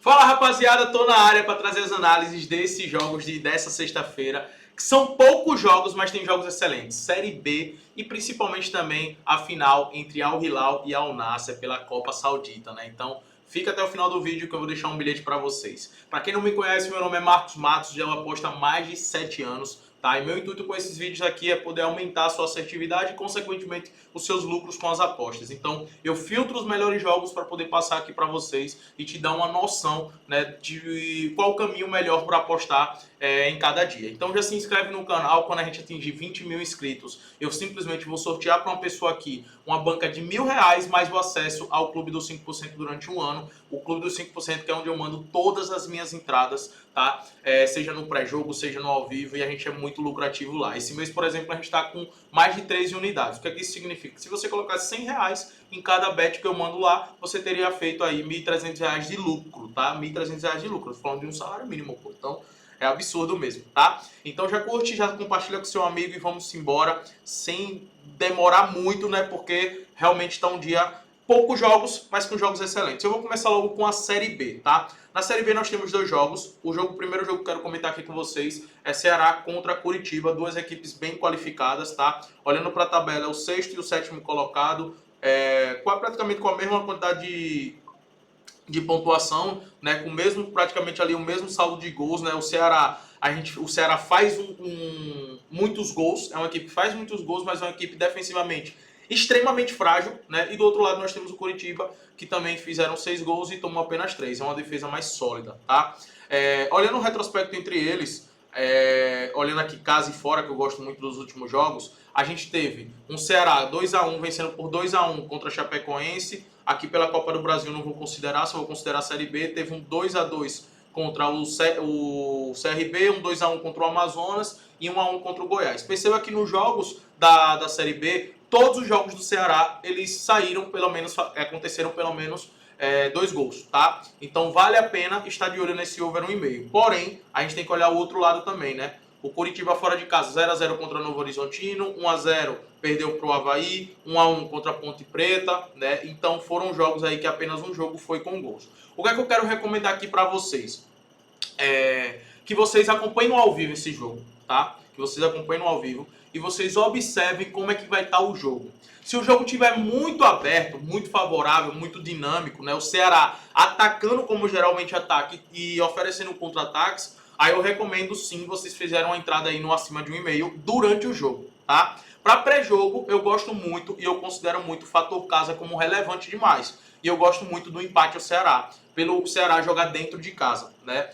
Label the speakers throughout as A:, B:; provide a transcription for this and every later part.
A: Fala rapaziada, tô na área para trazer as análises desses jogos dessa sexta-feira, que são poucos jogos, mas tem jogos excelentes. Série B e principalmente também a final entre Al Hilal e Al Nassr pela Copa Saudita, né? Então fica até o final do vídeo que eu vou deixar um bilhete para vocês. Para quem não me conhece, meu nome é Marcos Matos, já eu aposto há mais de 7 anos. Tá? E meu intuito com esses vídeos aqui é poder aumentar a sua assertividade e, consequentemente, os seus lucros com as apostas. Então, eu filtro os melhores jogos para poder passar aqui para vocês e te dar uma noção, né, de qual o caminho melhor para apostar em cada dia. Então, já se inscreve no canal. Quando a gente atingir 20 mil inscritos, eu simplesmente vou sortear para uma pessoa aqui uma banca de R$1.000 mais o acesso ao Clube dos 5% durante um ano. O Clube dos 5% que é onde eu mando todas as minhas entradas, tá? Seja no pré-jogo, seja no ao vivo, e a gente é muito lucrativo lá. Esse mês, por exemplo, a gente está com mais de 13 unidades. O que é que isso significa? Se você colocasse R$100 em cada bet que eu mando lá, você teria feito aí R$1.300 de lucro, tá? R$1.300 de lucro. Eu tô falando de um salário mínimo, pô. Então, é absurdo mesmo, tá? Então já curte, já compartilha com seu amigo e vamos embora sem demorar muito, né? Porque realmente está um dia poucos jogos, mas com jogos excelentes. Eu vou começar logo com a Série B, tá? Na Série B nós temos dois jogos. O primeiro jogo que eu quero comentar aqui com vocês é Ceará contra Curitiba, duas equipes bem qualificadas, tá? Olhando para a tabela, é o sexto e o sétimo colocado, praticamente com a mesma quantidade de pontuação, né? Com praticamente ali o mesmo saldo de gols, né? O Ceará faz muitos gols, é uma equipe que faz muitos gols, mas é uma equipe defensivamente extremamente frágil, né? E do outro lado nós temos o Curitiba, que também fizeram 6 gols e tomou apenas 3. É uma defesa mais sólida, tá? Olhando o retrospecto entre eles, olhando aqui casa e fora, que eu gosto muito dos últimos jogos, a gente teve um Ceará 2-1 vencendo por 2-1 contra a Chapecoense. Aqui pela Copa do Brasil não vou considerar, só vou considerar a Série B. Teve um 2-2 contra o CRB, um 2-1 contra o Amazonas e 1-1 contra o Goiás. Perceba que nos jogos da Série B, todos os jogos do Ceará, eles aconteceram pelo menos 2 gols, tá? Então vale a pena estar de olho nesse over 1,5. Porém, a gente tem que olhar o outro lado também, né? O Curitiba fora de casa, 0-0 contra o Novo Horizontino, 1-0 perdeu para o Avaí, 1-1 contra a Ponte Preta, né? Então foram jogos aí que apenas um jogo foi com gols. O que é que eu quero recomendar aqui para vocês? Que vocês acompanhem ao vivo esse jogo, tá? Que vocês acompanhem ao vivo e vocês observem como é que vai estar o jogo. Se o jogo estiver muito aberto, muito favorável, muito dinâmico, né? O Ceará atacando como geralmente ataca e oferecendo contra-ataques, aí eu recomendo sim vocês fizerem uma entrada aí no acima de 1,5 durante o jogo, tá? Para pré-jogo, eu gosto muito e eu considero muito o fator casa como relevante demais. E eu gosto muito do empate ao Ceará, pelo Ceará jogar dentro de casa, né?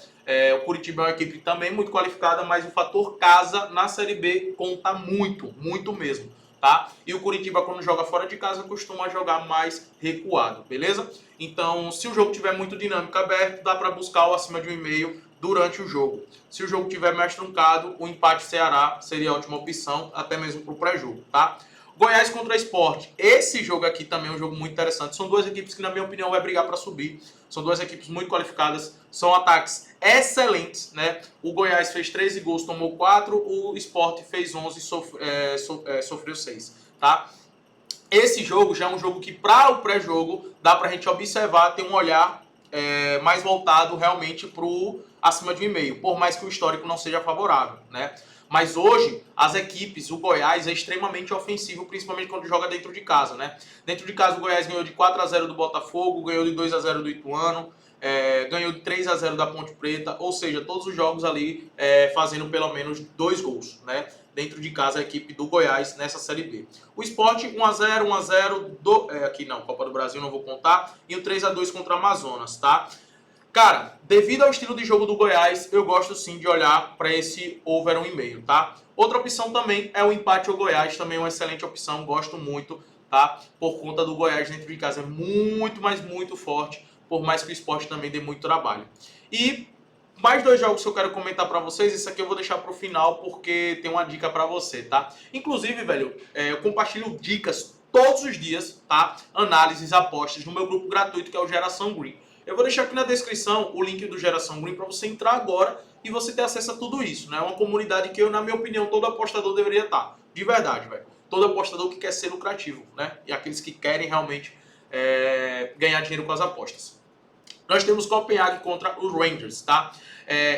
A: O Curitiba é uma equipe também muito qualificada, mas o fator casa na Série B conta muito, muito mesmo, tá? E o Curitiba, quando joga fora de casa, costuma jogar mais recuado, beleza? Então, se o jogo tiver muito dinâmico aberto, dá para buscar o acima de 1,5 durante o jogo. Se o jogo tiver mais truncado, o empate Ceará seria a ótima opção, até mesmo para o pré-jogo, tá? Goiás contra Sport. Esse jogo aqui também é um jogo muito interessante. São duas equipes que, na minha opinião, vai brigar para subir. São duas equipes muito qualificadas. São ataques excelentes, né? O Goiás fez 13 gols, tomou 4. O Sport fez 11 e sofreu 6, tá? Esse jogo já é um jogo que, para o pré-jogo, dá para a gente observar, ter um olhar mais voltado realmente para o acima de 1,5, por mais que o histórico não seja favorável, né? Mas hoje, as equipes, o Goiás é extremamente ofensivo, principalmente quando joga dentro de casa, né? Dentro de casa, o Goiás ganhou de 4-0 do Botafogo, ganhou de 2-0 do Ituano, ganhou de 3-0 da Ponte Preta, ou seja, todos os jogos ali fazendo pelo menos 2 gols, né? Dentro de casa, a equipe do Goiás nessa Série B. O Sport 1-0, 1-0, aqui não, Copa do Brasil não vou contar, e o 3-2 contra o Amazonas, tá? Cara, devido ao estilo de jogo do Goiás, eu gosto sim de olhar para esse over 1,5, tá? Outra opção também é o empate ao Goiás, também é uma excelente opção, gosto muito, tá? Por conta do Goiás dentro de casa é muito, mas muito forte, por mais que o Sport também dê muito trabalho. E mais 2 jogos que eu quero comentar para vocês, isso aqui eu vou deixar para o final porque tem uma dica para você, tá? Inclusive, velho, eu compartilho dicas todos os dias, tá? Análises, apostas no meu grupo gratuito que é o Geração Green. Eu vou deixar aqui na descrição o link do Geração Green para você entrar agora e você ter acesso a tudo isso, né? É uma comunidade que na minha opinião, todo apostador deveria estar. De verdade, velho. Todo apostador que quer ser lucrativo, né? E aqueles que querem realmente ganhar dinheiro com as apostas. Nós temos Copenhague contra o Rangers, tá?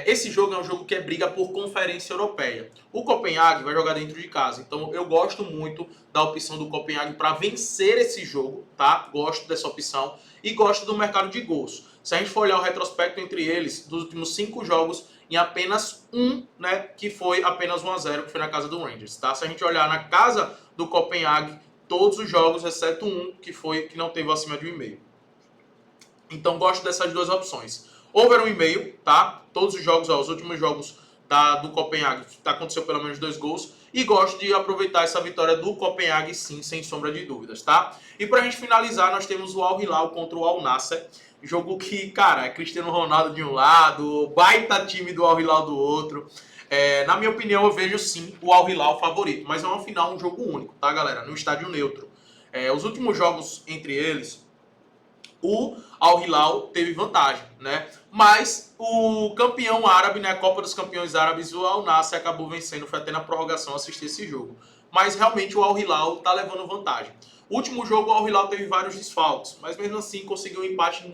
A: Esse jogo é um jogo que é briga por conferência europeia. O Copenhague vai jogar dentro de casa, então eu gosto muito da opção do Copenhague para vencer esse jogo, tá? Gosto dessa opção e gosto do mercado de gols. Se a gente for olhar o retrospecto entre eles, dos últimos 5 jogos, em apenas um, né, que foi apenas 1-0, que foi na casa do Rangers, tá? Se a gente olhar na casa do Copenhague, todos os jogos, exceto um, que não teve acima de 1,5. Então gosto dessas duas opções. Over 1,5, tá? Todos os jogos, os últimos jogos do Copenhague, aconteceu pelo menos 2 gols. E gosto de aproveitar essa vitória do Copenhague, sim, sem sombra de dúvidas, tá? E pra gente finalizar, nós temos o Al Hilal contra o Al Nassr. Jogo que, cara, é Cristiano Ronaldo de um lado, baita time do Al Hilal do outro. Na minha opinião, eu vejo sim o Al Hilal favorito, mas é uma final, um jogo único, tá, galera? No estádio neutro. Os últimos jogos entre eles, o Al Hilal teve vantagem, né? Mas o campeão árabe, né, a Copa dos Campeões Árabes, o Al Nassr acabou vencendo, foi até na prorrogação assistir esse jogo. Mas realmente o Al Hilal tá levando vantagem. O último jogo o Al Hilal teve vários desfalques, mas mesmo assim conseguiu um empate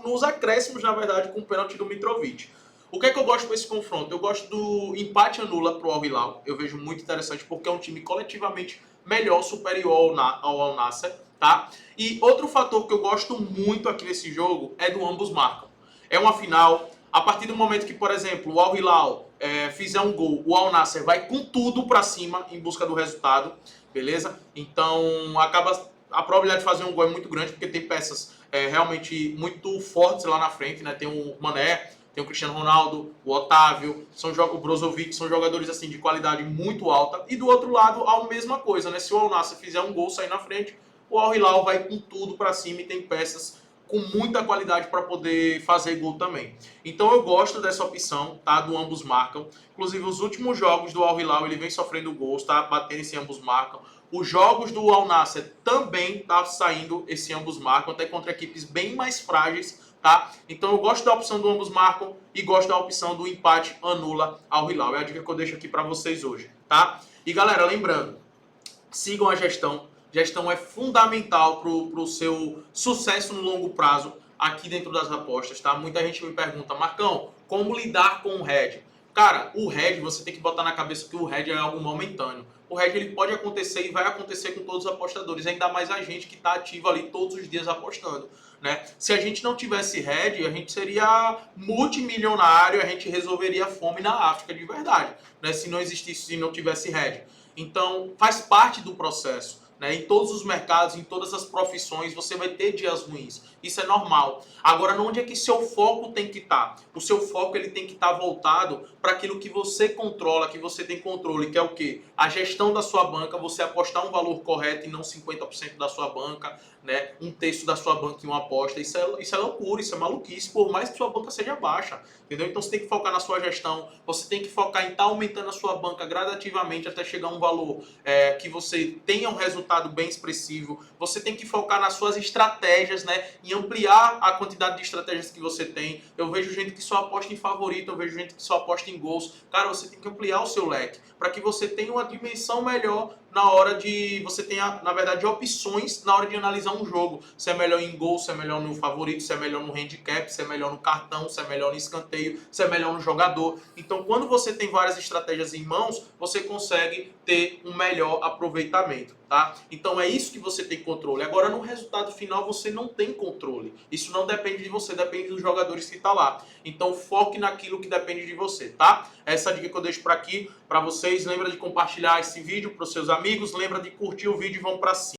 A: nos acréscimos, na verdade, com o pênalti do Mitrovic. O que é que eu gosto desse confronto? Eu gosto do empate anula pro Al Hilal. Eu vejo muito interessante porque é um time coletivamente melhor, superior ao Al Nassr, tá? E outro fator que eu gosto muito aqui nesse jogo é do ambos marcam. É uma final, a partir do momento que, por exemplo, o Al Hilal fizer um gol, o Al Nassr vai com tudo pra cima em busca do resultado, beleza? Então a probabilidade de fazer um gol é muito grande porque tem peças realmente muito fortes lá na frente, né? Tem o Mané, tem o Cristiano Ronaldo, o Otávio, o Brozovic, são jogadores assim de qualidade muito alta. E do outro lado, a mesma coisa, né? Se o Al Nassr fizer um gol, sair na frente, o Al Hilal vai com tudo para cima e tem peças com muita qualidade para poder fazer gol também. Então eu gosto dessa opção, tá? Do ambos marcam. Inclusive os últimos jogos do Al Hilal ele vem sofrendo gols, tá? Batendo esse ambos marcam. Os jogos do Al Nassr também tá saindo esse ambos marcam, até contra equipes bem mais frágeis, tá? Então eu gosto da opção do ambos marcam e gosto da opção do empate anula Al Hilal. É a dica que eu deixo aqui para vocês hoje, tá? E galera, lembrando, sigam a gestão. Gestão é fundamental para o seu sucesso no longo prazo aqui dentro das apostas, tá? Muita gente me pergunta, Marcão, como lidar com o hedge? Cara, o hedge, você tem que botar na cabeça que o hedge é algo momentâneo. O hedge ele pode acontecer e vai acontecer com todos os apostadores, ainda mais a gente que está ativo ali todos os dias apostando, né? Se a gente não tivesse hedge, a gente seria multimilionário, a gente resolveria a fome na África de verdade, né? Se não existisse, se não tivesse hedge. Então, faz parte do processo. Né? Em todos os mercados, em todas as profissões, você vai ter dias ruins. Isso é normal. Agora, onde é que seu foco tem que estar? O seu foco ele tem que estar voltado para aquilo que você controla, que você tem controle, que é o quê? A gestão da sua banca, você apostar um valor correto e não 50% da sua banca, né? 1/3 da sua banca em uma aposta. Isso é loucura, isso é maluquice, por mais que sua banca seja baixa. Entendeu? Então você tem que focar na sua gestão, você tem que focar em estar aumentando a sua banca gradativamente até chegar a um valor que você tenha um resultado bem expressivo. Você tem que focar nas suas estratégias, né? Em ampliar a quantidade de estratégias que você tem. Eu vejo gente que só aposta em favorito, eu vejo gente que só aposta em gols. Cara, você tem que ampliar o seu leque para que você tenha uma dimensão melhor na hora de... Você tenha, na verdade, opções na hora de analisar um jogo. Se é melhor em gol, se é melhor no favorito, se é melhor no handicap, se é melhor no cartão, se é melhor no escanteio, se é melhor no jogador. Então, quando você tem várias estratégias em mãos, você consegue ter um melhor aproveitamento, tá? Então, é isso que você tem controle. Agora, no resultado final, você não tem controle. Isso não depende de você, depende dos jogadores que estão lá. Então, foque naquilo que depende de você, tá? Essa é a dica que eu deixo para aqui, para vocês. Lembra de compartilhar esse vídeo para os seus amigos, lembra de curtir o vídeo e vão para cima.